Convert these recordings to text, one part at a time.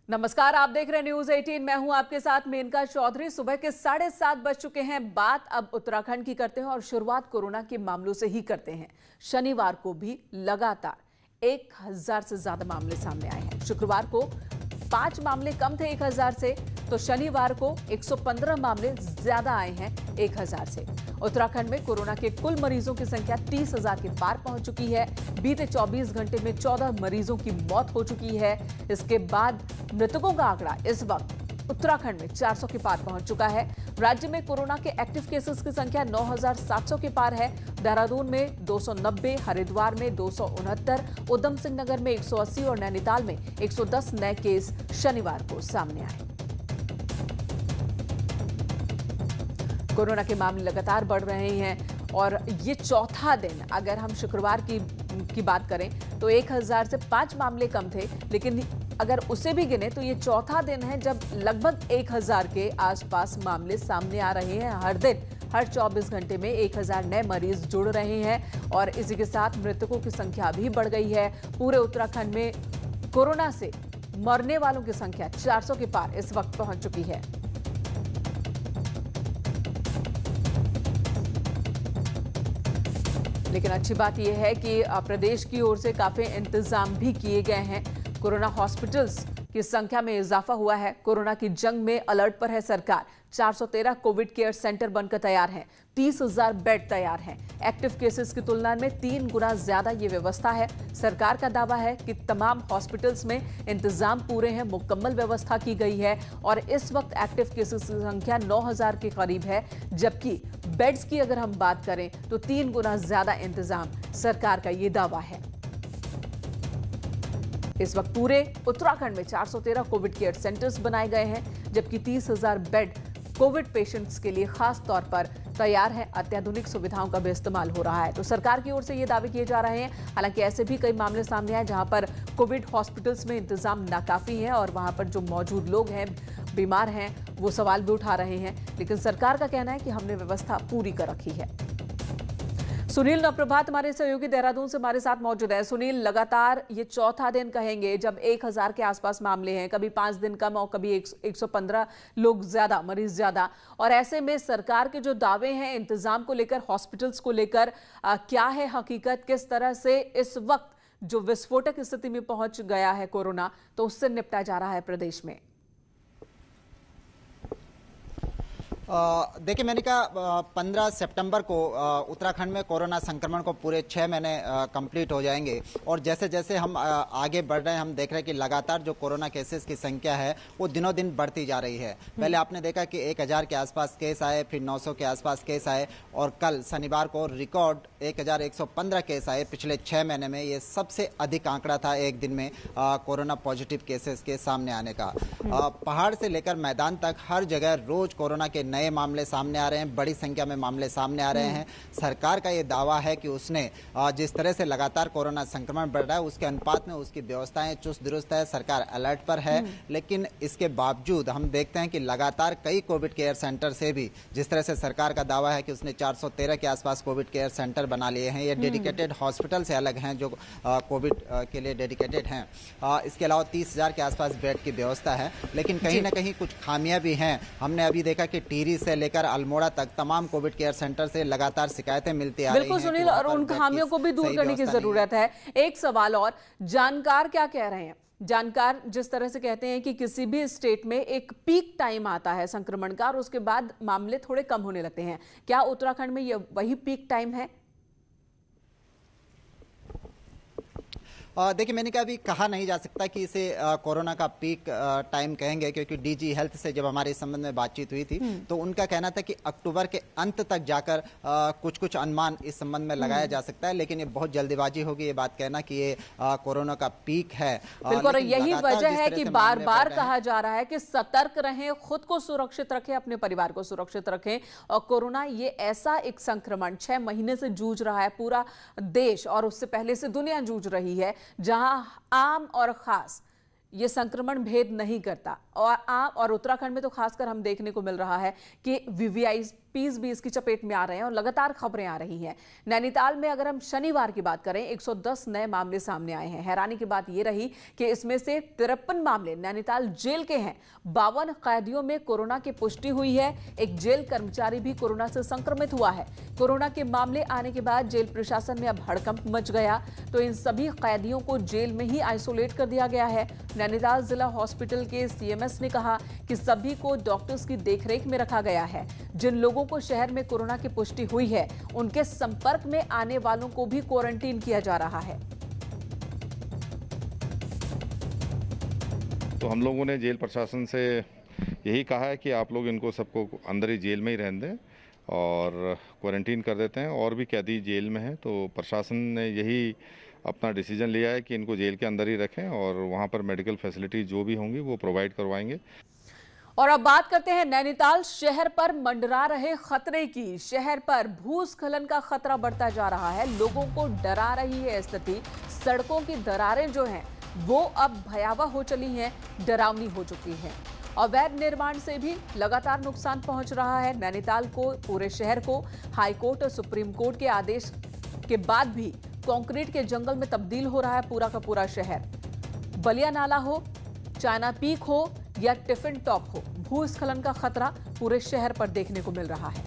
नमस्कार, आप देख रहे हैं न्यूज 18। मैं हूं आपके साथ मेनका चौधरी। सुबह के 7:30 बज चुके हैं। बात अब उत्तराखंड की करते हैं और शुरुआत कोरोना के मामलों से ही करते हैं। शनिवार को भी लगातार 1000 से ज्यादा मामले सामने आए हैं। शुक्रवार को 5 मामले कम थे 1000 से, तो शनिवार को 115 मामले ज्यादा आए हैं 1000 से। उत्तराखंड में कोरोना के कुल मरीजों की संख्या 30,000 के पार पहुंच चुकी है। बीते 24 घंटे में 14 मरीजों की मौत हो चुकी है। इसके बाद मृतकों का आंकड़ा इस वक्त उत्तराखंड में 400 के पार पहुंच चुका है। राज्य में कोरोना के एक्टिव केसेस की संख्या 9,700 के पार है। देहरादून में 290, हरिद्वार में 269, उधम सिंह नगर में 180 और नैनीताल में 110 नए केस शनिवार को सामने आए। कोरोना के मामले लगातार बढ़ रहे हैं और ये चौथा दिन, अगर हम शुक्रवार की बात करें तो 1000 से 5 मामले कम थे, लेकिन अगर उसे भी गिने तो ये चौथा दिन है जब लगभग 1000 के आसपास मामले सामने आ रहे हैं। हर दिन, हर 24 घंटे में 1000 नए मरीज जुड़ रहे हैं और इसी के साथ मृतकों की संख्या भी बढ़ गई है। पूरे उत्तराखंड में कोरोना से मरने वालों की संख्या 400 के पार इस वक्त पहुंच चुकी है। लेकिन अच्छी बात यह है कि प्रदेश की ओर से काफी इंतजाम भी किए गए हैं। कोरोना हॉस्पिटल्स की संख्या में इजाफा हुआ है। कोरोना की जंग में अलर्ट पर है सरकार। 413 कोविड केयर सेंटर बनकर तैयार हैं। 30,000 बेड तैयार हैं। एक्टिव केसेस की तुलना में 3 गुना ज्यादा ये व्यवस्था है। सरकार का दावा है कि तमाम हॉस्पिटल्स में इंतजाम पूरे हैं, मुकम्मल व्यवस्था की गई है और इस वक्त एक्टिव केसेस की संख्या 9,000 के करीब है, जबकि बेड्स की अगर हम बात करें तो 3 गुना ज्यादा इंतजाम सरकार का ये दावा है। इस वक्त पूरे उत्तराखंड में 413 कोविड केयर सेंटर्स बनाए गए हैं, जबकि 30,000 बेड कोविड पेशेंट्स के लिए खास तौर पर तैयार है। अत्याधुनिक सुविधाओं का भी इस्तेमाल हो रहा है। तो सरकार की ओर से ये दावे किए जा रहे हैं। हालांकि ऐसे भी कई मामले सामने आए जहां पर कोविड हॉस्पिटल्स में इंतजाम नाकाफी है और वहां पर जो मौजूद लोग हैं, बीमार हैं, वो सवाल भी उठा रहे हैं। लेकिन सरकार का कहना है कि हमने व्यवस्था पूरी कर रखी है। सुनील नवप्रभात हमारे सहयोगी देहरादून से हमारे साथ मौजूद है। सुनील, लगातार ये चौथा दिन कहेंगे जब 1000 के आसपास मामले हैं, कभी 5 दिन कम और कभी 115 लोग ज्यादा, मरीज ज्यादा, और ऐसे में सरकार के जो दावे हैं इंतजाम को लेकर, हॉस्पिटल्स को लेकर, क्या है हकीकत? किस तरह से इस वक्त जो विस्फोटक स्थिति में पहुंच गया है कोरोना, तो उससे निपटा जा रहा है प्रदेश में? देखिए, मैंने कहा 15 सितंबर को उत्तराखंड में कोरोना संक्रमण को पूरे 6 महीने कंप्लीट हो जाएंगे और जैसे जैसे हम आगे बढ़ रहे हैं, हम देख रहे हैं कि लगातार जो कोरोना केसेस की संख्या है वो दिनों दिन बढ़ती जा रही है। पहले आपने देखा कि 1000 के आसपास केस आए, फिर 900 के आसपास केस आए और कल शनिवार को रिकॉर्ड 1115 केस आए। पिछले 6 महीने में ये सबसे अधिक आंकड़ा था एक दिन में कोरोना पॉजिटिव केसेस के सामने आने का। पहाड़ से लेकर मैदान तक हर जगह रोज कोरोना के नए मामले सामने आ रहे हैं, बड़ी संख्या में मामले सामने आ रहे हैं। सरकार का ये दावा है कि उसने जिस तरह से लगातार कोरोना संक्रमण बढ़ रहा है उसके अनुपात में उसकी व्यवस्थाएं चुस्त दुरुस्त है, सरकार अलर्ट पर है। लेकिन इसके बावजूद हम देखते हैं कि लगातार कई कोविड केयर सेंटर से भी, जिस तरह से सरकार का दावा है कि उसने 413 के आसपास कोविड केयर सेंटर बना लिए हैं, ये डेडिकेटेड हॉस्पिटल से अलग हैं जो कोविड के लिए डेडिकेटेड हैं। इसके अलावा 30,000 के आसपास बेड की व्यवस्था है, लेकिन कहीं ना कहीं कुछ खामियां भी हैं। हमने अभी देखा कि टिहरी से लेकर अल्मोड़ा तक तमाम कोविड केयर सेंटर से लगातार शिकायतें मिलती आ रही हैं। बिल्कुल सुनील, और उन खामियों को भी दूर करने की जरूरत है। एक सवाल और, जानकार क्या कह रहे हैं? जानकार जिस तरह से कहते हैं कि किसी भी स्टेट में एक पीक टाइम आता है संक्रमण का और उसके बाद मामले थोड़े कम होने लगते हैं, क्या उत्तराखंड में ये वही पीक टाइम है? देखिए, मैंने कहा अभी कहा नहीं जा सकता कि इसे कोरोना का पीक टाइम कहेंगे, क्योंकि डीजी हेल्थ से जब हमारे इस संबंध में बातचीत हुई थी तो उनका कहना था कि अक्टूबर के अंत तक जाकर कुछ अनुमान इस संबंध में लगाया जा सकता है। लेकिन ये बहुत जल्दीबाजी होगी ये बात कहना कि ये कोरोना का पीक है। बिल्कुल, यही वजह है कि बार बार कहा जा रहा है कि सतर्क रहें, खुद को सुरक्षित रखें, अपने परिवार को सुरक्षित रखें। और कोरोना ये ऐसा एक संक्रमण 6 महीने से जूझ रहा है पूरा देश, और उससे पहले से दुनिया जूझ रही है, जहां आम और खास ये संक्रमण भेद नहीं करता। और आम और उत्तराखंड में तो खासकर हम देखने को मिल रहा है कि वीवीआई एसपीज भी इसकी चपेट में आ रहे हैं और लगातार खबरें आ रही हैं। नैनीताल में अगर हम शनिवार की बात करें 110 नए मामले सामने आए हैं। हैरानी की बात यह रही कि इसमें से 53 मामले नैनीताल जेल के हैं। 52 कैदियों में कोरोना की पुष्टि हुई है। एक जेल कर्मचारी भी कोरोना से संक्रमित हुआ है। कोरोना के मामले आने के बाद जेल प्रशासन में अब हड़कंप मच गया, तो इन सभी कैदियों को जेल में ही आइसोलेट कर दिया गया है। नैनीताल जिला हॉस्पिटल के सीएमएस ने कहा कि सभी को डॉक्टर्स की देखरेख में रखा गया है। जिन लोगों को शहर में कोरोना की पुष्टि हुई है उनके संपर्क में आने वालों को भी क्वारंटीन किया जा रहा है। तो हम लोगों ने जेल प्रशासन से यही कहा है कि आप लोग इनको सबको अंदर ही जेल में ही रहने दें और क्वारंटीन कर देते हैं। और भी कैदी जेल में हैं, तो प्रशासन ने यही अपना डिसीजन लिया है कि इनको जेल के अंदर ही रखें और वहाँ पर मेडिकल फैसिलिटी जो भी होंगी वो प्रोवाइड करवाएंगे। और अब बात करते हैं नैनीताल शहर पर मंडरा रहे खतरे की। शहर पर भूस्खलन का खतरा बढ़ता जा रहा है। लोगों को डरा रही है स्थिति। सड़कों की दरारें जो हैं वो अब भयावह हो चली हैं, डरावनी हो चुकी हैं। अवैध निर्माण से भी लगातार नुकसान पहुंच रहा है नैनीताल को, पूरे शहर को। हाईकोर्ट और सुप्रीम कोर्ट के आदेश के बाद भी कंक्रीट के जंगल में तब्दील हो रहा है पूरा का पूरा शहर। बलिया नाला हो, चाइना पीक हो या टिफिन टॉप हो, भूस्खलन का खतरा पूरे शहर पर देखने को मिल रहा है।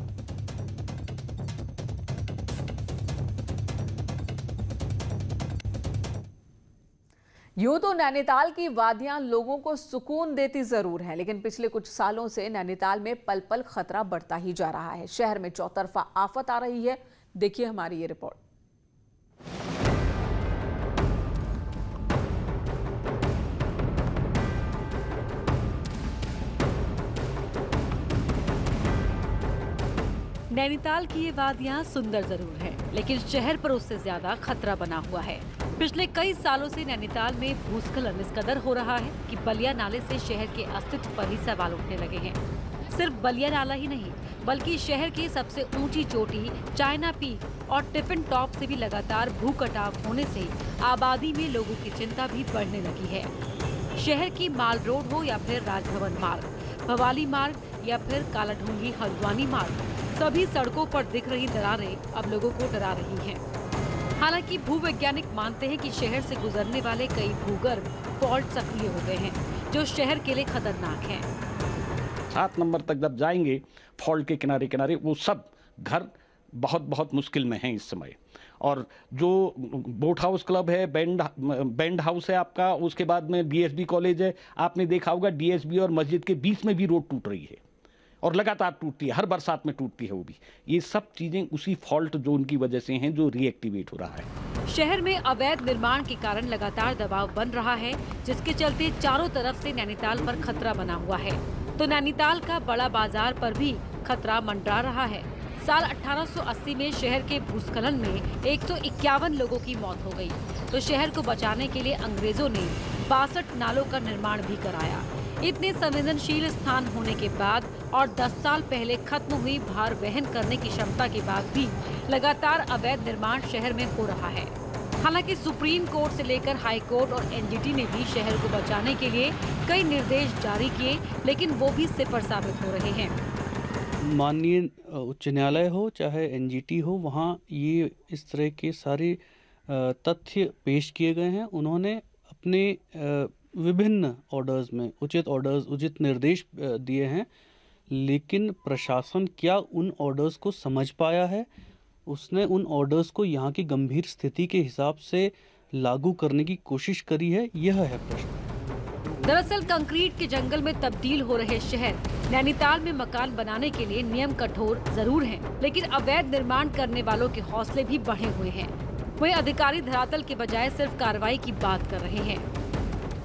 यूं तो नैनीताल की वादियां लोगों को सुकून देती जरूर हैं, लेकिन पिछले कुछ सालों से नैनीताल में पल पल खतरा बढ़ता ही जा रहा है। शहर में चौतरफा आफत आ रही है। देखिए हमारी ये रिपोर्ट। नैनीताल की ये वादियां सुंदर जरूर है, लेकिन शहर पर उससे ज्यादा खतरा बना हुआ है। पिछले कई सालों से नैनीताल में भूस्खलन इस कदर हो रहा है कि बलिया नाले से शहर के अस्तित्व पर ही सवाल उठने लगे हैं। सिर्फ बलिया नाला ही नहीं, बल्कि शहर की सबसे ऊंची चोटी चाइना पीक और टिफिन टॉप से भी लगातार भू कटाव होने से आबादी में लोगों की चिंता भी बढ़ने लगी है। शहर की माल रोड हो या फिर राजभवन मार्ग, भवाली मार्ग या फिर कालाढूंगी हल्द्वानी मार्ग, सभी सड़कों पर दिख रही दरारें अब लोगों को डरा रही हैं। हालांकि भूवैज्ञानिक मानते हैं कि शहर से गुजरने वाले कई भूगर्भ फॉल्ट सक्रिय हो गए हैं, जो शहर के लिए खतरनाक हैं। 7 नंबर तक जब जाएंगे फॉल्ट के किनारे किनारे वो सब घर बहुत मुश्किल में हैं इस समय। और जो बोट हाउस क्लब है, बैंड हाउस है आपका, उसके बाद में डीएसबी कॉलेज है, आपने देखा होगा डीएसबी और मस्जिद के बीच में भी रोड टूट रही है और लगातार टूटती है, हर बरसात में टूटती है वो भी। ये सब चीजें उसी फॉल्ट जोन की वजह से हैं जो रीएक्टिवेट हो रहा है। शहर में अवैध निर्माण के कारण लगातार दबाव बन रहा है, जिसके चलते चारों तरफ से नैनीताल पर खतरा बना हुआ है। तो नैनीताल का बड़ा बाजार पर भी खतरा मंडरा रहा है। साल 1880 में शहर के भूस्खलन में 151 लोगों की मौत हो गई, तो शहर को बचाने के लिए अंग्रेजों ने 62 नालों का निर्माण भी कराया। इतने संवेदनशील स्थान होने के बाद और 10 साल पहले खत्म हुई भार वहन करने की क्षमता के बाद भी लगातार अवैध निर्माण शहर में हो रहा है। हालांकि सुप्रीम कोर्ट से लेकर हाई कोर्ट और एनजीटी ने भी शहर को बचाने के लिए कई निर्देश जारी किए, लेकिन वो भी सिफर साबित हो रहे हैं। माननीय उच्च न्यायालय हो चाहे एनजीटी हो, वहाँ ये इस तरह के सारे तथ्य पेश किए गए हैं। उन्होंने अपने विभिन्न ऑर्डर्स में उचित निर्देश दिए हैं, लेकिन प्रशासन क्या उन ऑर्डर्स को समझ पाया है? उसने उन ऑर्डर्स को यहाँ की गंभीर स्थिति के हिसाब से लागू करने की कोशिश करी है? यह है प्रश्न। दरअसल कंक्रीट के जंगल में तब्दील हो रहे शहर नैनीताल में मकान बनाने के लिए नियम कठोर जरूर हैं, लेकिन अवैध निर्माण करने वालों के हौसले भी बढ़े हुए हैं। वहीं अधिकारी धरातल के बजाय सिर्फ कार्रवाई की बात कर रहे हैं।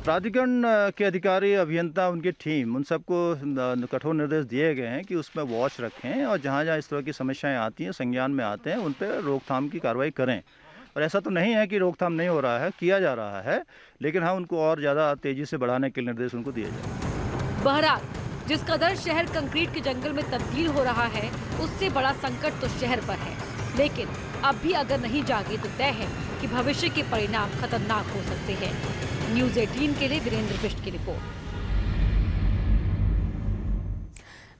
प्राधिकरण के अधिकारी, अभियंता, उनकी टीम, उन सबको कठोर निर्देश दिए गए हैं कि उसमें वॉच रखें और जहाँ जहाँ इस तरह की समस्याएं आती हैं, संज्ञान में आते हैं, उन पर रोकथाम की कार्रवाई करें। और ऐसा तो नहीं है कि रोकथाम नहीं हो रहा है, किया जा रहा है, लेकिन हाँ उनको और ज़्यादा तेज़ी से बढ़ाने के निर्देश उनको दिए जाए। बहरहाल जिस कदर शहर कंक्रीट के जंगल में तब्दील हो रहा है, उससे बड़ा संकट तो शहर पर है, लेकिन अब भी अगर नहीं जागे तो तय है कि भविष्य के परिणाम खतरनाक हो सकते हैं। न्यूज़ 18 के लिए वीरेंद्र बिष्ट की रिपोर्ट।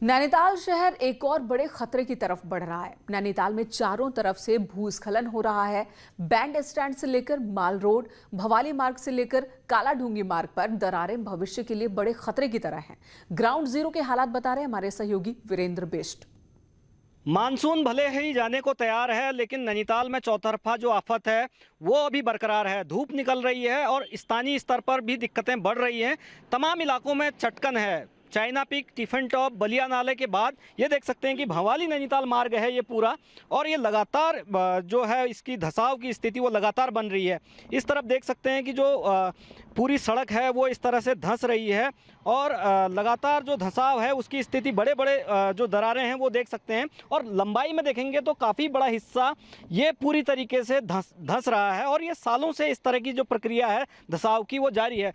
नैनीताल शहर एक और बड़े खतरे की तरफ बढ़ रहा है। नैनीताल में चारों तरफ से भूस्खलन हो रहा है। बैंड स्टैंड से लेकर माल रोड, भवाली मार्ग से लेकर कालाढूंगी मार्ग पर दरारें भविष्य के लिए बड़े खतरे की तरह हैं। ग्राउंड जीरो के हालात बता रहे हमारे सहयोगी वीरेंद्र बिष्ट। मानसून भले ही जाने को तैयार है, लेकिन नैनीताल में चौतरफा जो आफत है वो अभी बरकरार है। धूप निकल रही है और स्थानीय स्तर पर भी दिक्कतें बढ़ रही हैं। तमाम इलाकों में चटकन है। China peak, tiffin top, Ballia नाले के बाद ये देख सकते हैं कि भवाली नैनीताल मार्ग है ये पूरा, और ये लगातार जो है इसकी धंसाव की स्थिति वो लगातार बन रही है। इस तरफ देख सकते हैं कि जो पूरी सड़क है वो इस तरह से धंस रही है और लगातार जो धंसाव है उसकी स्थिति बड़े बड़े जो दरारें हैं वो देख सकते हैं, और लंबाई में देखेंगे तो काफ़ी बड़ा हिस्सा ये पूरी तरीके से धंस रहा है। और ये सालों से इस तरह की जो प्रक्रिया है धंसाव की वो जारी है।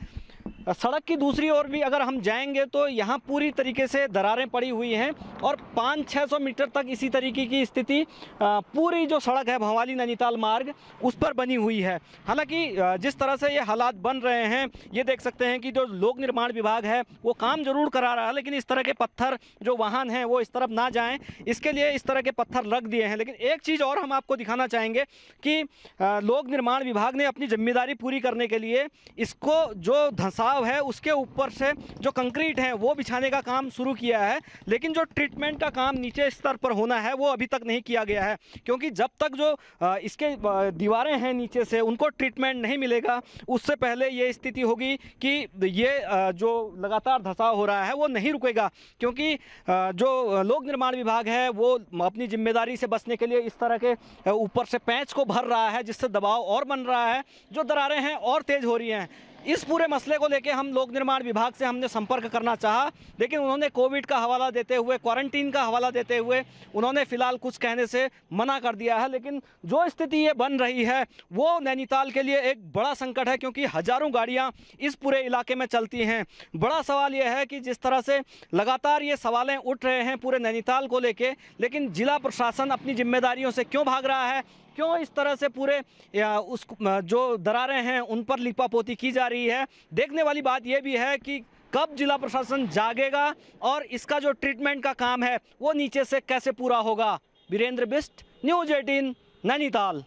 सड़क की दूसरी ओर भी अगर हम जाएंगे तो यहाँ पूरी तरीके से दरारें पड़ी हुई हैं और 500-600 मीटर तक इसी तरीके की स्थिति पूरी जो सड़क है भवाली नैनीताल मार्ग उस पर बनी हुई है। हालांकि जिस तरह से ये हालात बन रहे हैं ये देख सकते हैं कि जो लोक निर्माण विभाग है वो काम जरूर करा रहा है, लेकिन इस तरह के पत्थर जो वाहन हैं वो इस तरफ ना जाएं इसके लिए इस तरह के पत्थर रख दिए हैं। लेकिन एक चीज़ और हम आपको दिखाना चाहेंगे कि लोक निर्माण विभाग ने अपनी जिम्मेदारी पूरी करने के लिए इसको जो धंसा है उसके ऊपर से जो कंक्रीट है वो बिछाने का काम शुरू किया है, लेकिन जो ट्रीटमेंट का काम नीचे स्तर पर होना है वो अभी तक नहीं किया गया है, क्योंकि जब तक जो इसके दीवारें हैं नीचे से उनको ट्रीटमेंट नहीं मिलेगा उससे पहले ये स्थिति होगी कि ये जो लगातार धंसाव हो रहा है वो नहीं रुकेगा। क्योंकि जो लोक निर्माण विभाग है वो अपनी जिम्मेदारी से बचने के लिए इस तरह के ऊपर से पैंच को भर रहा है, जिससे दबाव और बन रहा है, जो दरारें हैं और तेज हो रही हैं। इस पूरे मसले को लेकर हम लोक निर्माण विभाग से हमने संपर्क करना चाहा, लेकिन उन्होंने कोविड का हवाला देते हुए, क्वारंटीन का हवाला देते हुए उन्होंने फिलहाल कुछ कहने से मना कर दिया है। लेकिन जो स्थिति ये बन रही है वो नैनीताल के लिए एक बड़ा संकट है, क्योंकि हजारों गाड़ियां इस पूरे इलाके में चलती हैं। बड़ा सवाल यह है कि जिस तरह से लगातार ये सवालें उठ रहे हैं पूरे नैनीताल को लेके, लेकिन जिला प्रशासन अपनी जिम्मेदारियों से क्यों भाग रहा है, क्यों इस तरह से पूरे उस जो दरारें हैं उन पर लिपापोती की जा रही है। देखने वाली बात यह भी है कि कब जिला प्रशासन जागेगा और इसका जो ट्रीटमेंट का काम है वो नीचे से कैसे पूरा होगा। वीरेंद्र बिष्ट, न्यूज़ 18, नैनीताल।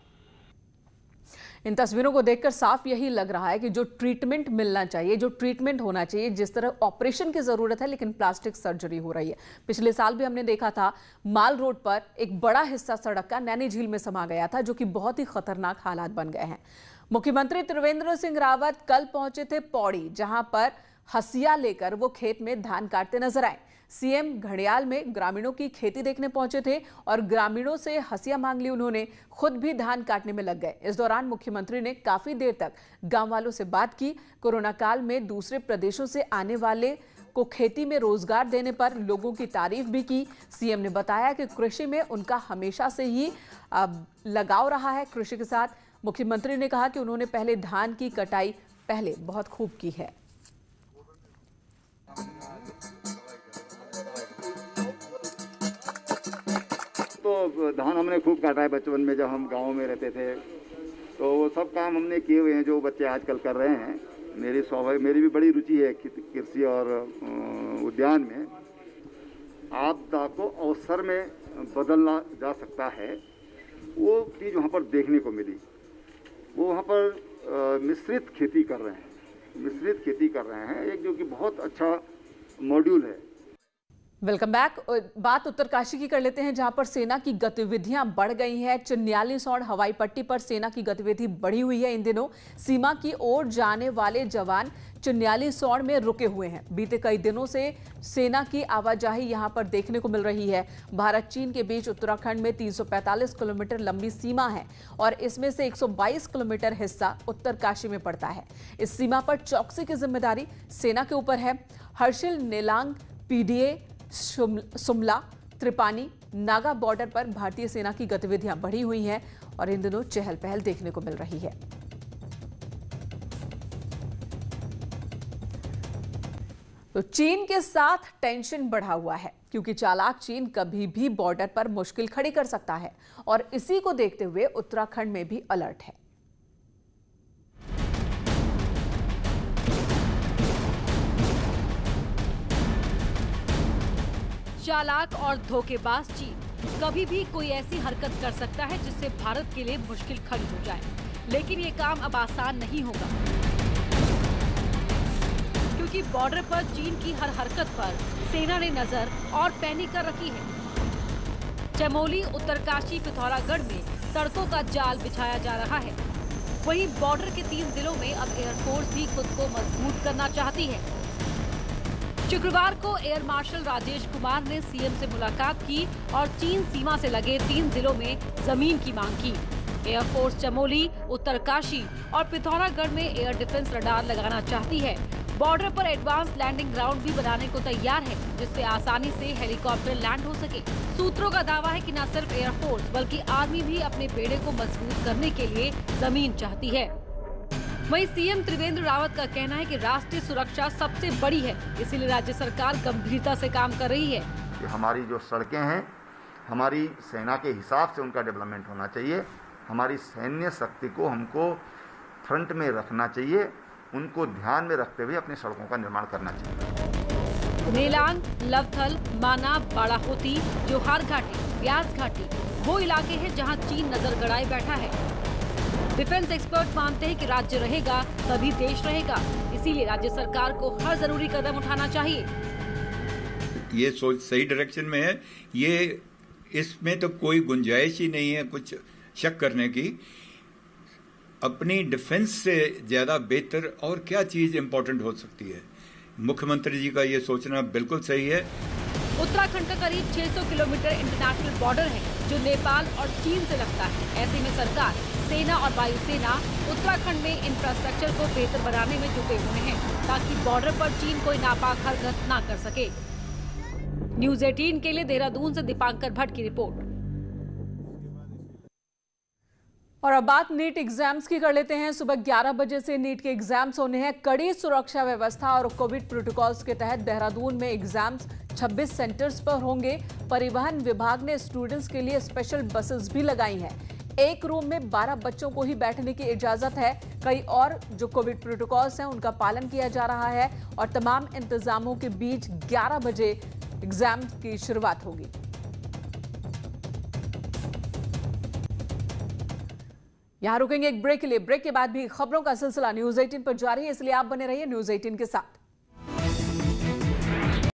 इन तस्वीरों को देखकर साफ यही लग रहा है कि जो ट्रीटमेंट मिलना चाहिए, जो ट्रीटमेंट होना चाहिए, जिस तरह ऑपरेशन की जरूरत है, लेकिन प्लास्टिक सर्जरी हो रही है। पिछले साल भी हमने देखा था माल रोड पर एक बड़ा हिस्सा सड़क का नैनी झील में समा गया था, जो कि बहुत ही खतरनाक हालात बन गए हैं। मुख्यमंत्री त्रिवेंद्र सिंह रावत कल पहुंचे थे पौड़ी, जहां पर हसिया लेकर वो खेत में धान काटते नजर आए। सीएम घड़ियाल में ग्रामीणों की खेती देखने पहुंचे थे और ग्रामीणों से हसिया मांग ली उन्होंने, खुद भी धान काटने में लग गए। इस दौरान मुख्यमंत्री ने काफी देर तक गांव वालों से बात की। कोरोना काल में दूसरे प्रदेशों से आने वाले को खेती में रोजगार देने पर लोगों की तारीफ भी की। सीएम ने बताया कि कृषि में उनका हमेशा से ही लगाव रहा है कृषि के साथ। मुख्यमंत्री ने कहा कि उन्होंने पहले धान की कटाई पहले बहुत खूब की है। तो धान हमने खूब काटा है बचपन में, जब हम गांव में रहते थे तो वो सब काम हमने किए हुए हैं जो बच्चे आजकल कर रहे हैं। मेरी भी बड़ी रुचि है कृषि और उद्यान में। आपदा को अवसर में बदलना जा सकता है, वो चीज़ वहाँ पर देखने को मिली। वो वहाँ पर मिश्रित खेती कर रहे हैं, एक जो कि बहुत अच्छा मॉड्यूल है। Welcome back. बात उत्तरकाशी की कर लेते हैं, जहां पर सेना की गतिविधियां बढ़ गई हैं। चिन्यालीसौड़ हवाई पट्टी पर सेना की गतिविधि बढ़ी हुई है। इन दिनों सीमा की ओर जाने वाले जवान चिन्यालीसौड़ में रुके हुए हैं। बीते कई दिनों से सेना की आवाजाही यहां पर देखने को मिल रही है। भारत चीन के बीच उत्तराखंड में 345 किलोमीटर लंबी सीमा है और इसमें से 122 किलोमीटर हिस्सा उत्तरकाशी में पड़ता है। इस सीमा पर चौकसी की जिम्मेदारी सेना के ऊपर है। हर्षिल नेलांग, पीडीए, सुमला, त्रिपानी, नागा बॉर्डर पर भारतीय सेना की गतिविधियां बढ़ी हुई हैं और इन दिनों चहल पहल देखने को मिल रही है। तो चीन के साथ टेंशन बढ़ा हुआ है, क्योंकि चालाक चीन कभी भी बॉर्डर पर मुश्किल खड़ी कर सकता है और इसी को देखते हुए उत्तराखंड में भी अलर्ट है। चालाक और धोखेबाज चीन कभी भी कोई ऐसी हरकत कर सकता है जिससे भारत के लिए मुश्किल खड़ी हो जाए, लेकिन ये काम अब आसान नहीं होगा, क्योंकि बॉर्डर पर चीन की हर हरकत पर सेना ने नजर और पैनी कर रखी है। चमोली, उत्तरकाशी, पिथौरागढ़ में सड़कों का जाल बिछाया जा रहा है। वहीं बॉर्डर के 3 जिलों में अब एयरफोर्स भी खुद को मजबूत करना चाहती है। शुक्रवार को एयर मार्शल राजेश कुमार ने सीएम से मुलाकात की और चीन सीमा से लगे 3 जिलों में जमीन की मांग की। एयरफोर्स चमोली, उत्तरकाशी और पिथौरागढ़ में एयर डिफेंस रडार लगाना चाहती है। बॉर्डर पर एडवांस लैंडिंग ग्राउंड भी बनाने को तैयार है, जिससे आसानी से हेलीकॉप्टर लैंड हो सके। सूत्रों का दावा है कि न सिर्फ एयरफोर्स बल्कि आर्मी भी अपने बेड़े को मजबूत करने के लिए जमीन चाहती है। वहीं सीएम त्रिवेंद्र रावत का कहना है कि राष्ट्रीय सुरक्षा सबसे बड़ी है, इसीलिए राज्य सरकार गंभीरता से काम कर रही है। हमारी जो सड़कें हैं, हमारी सेना के हिसाब से उनका डेवलपमेंट होना चाहिए। हमारी सैन्य शक्ति को हमको फ्रंट में रखना चाहिए, उनको ध्यान में रखते हुए अपनी सड़कों का निर्माण करना चाहिए। नेलांग, लवथल, माना, बाड़ाहोती, जोहार घाटी, ब्यास घाटी वो इलाके हैं जहां चीन नजर गड़ाए बैठा है। डिफेंस एक्सपर्ट मानते हैं कि राज्य रहेगा तभी देश रहेगा, इसीलिए राज्य सरकार को हर जरूरी कदम उठाना चाहिए। ये सोच सही डायरेक्शन में है, ये इसमें तो कोई गुंजाइश ही नहीं है कुछ शक करने की। अपनी डिफेंस से ज्यादा बेहतर और क्या चीज इंपॉर्टेंट हो सकती है? मुख्यमंत्री जी का ये सोचना बिल्कुल सही है। उत्तराखंड का करीब 600 किलोमीटर इंटरनेशनल बॉर्डर है जो नेपाल और चीन से लगता है। ऐसे में सरकार, सेना और वायुसेना उत्तराखंड में इंफ्रास्ट्रक्चर को बेहतर बनाने में जुटे हुए हैं, ताकि बॉर्डर पर चीन कोई नापाक हरकत न कर सके। न्यूज़ 18 के लिए देहरादून से दीपांकर भट्ट की रिपोर्ट। और अब बात नीट एग्जाम्स की कर लेते हैं। सुबह 11 बजे से नीट के एग्जाम्स होने हैं। कड़ी सुरक्षा व्यवस्था और कोविड प्रोटोकॉल्स के तहत देहरादून में एग्जाम्स 26 सेंटर्स पर होंगे। परिवहन विभाग ने स्टूडेंट्स के लिए स्पेशल बसेस भी लगाई हैं। एक रूम में 12 बच्चों को ही बैठने की इजाजत है। कई और जो कोविड प्रोटोकॉल्स हैं उनका पालन किया जा रहा है और तमाम इंतजामों के बीच 11 बजे एग्जाम की शुरुआत होगी। यहां रुकेंगे एक ब्रेक के लिए। ब्रेक के बाद भी खबरों का सिलसिला न्यूज़ 18 पर जारी है, इसलिए आप बने रहिए न्यूज़ 18 के साथ।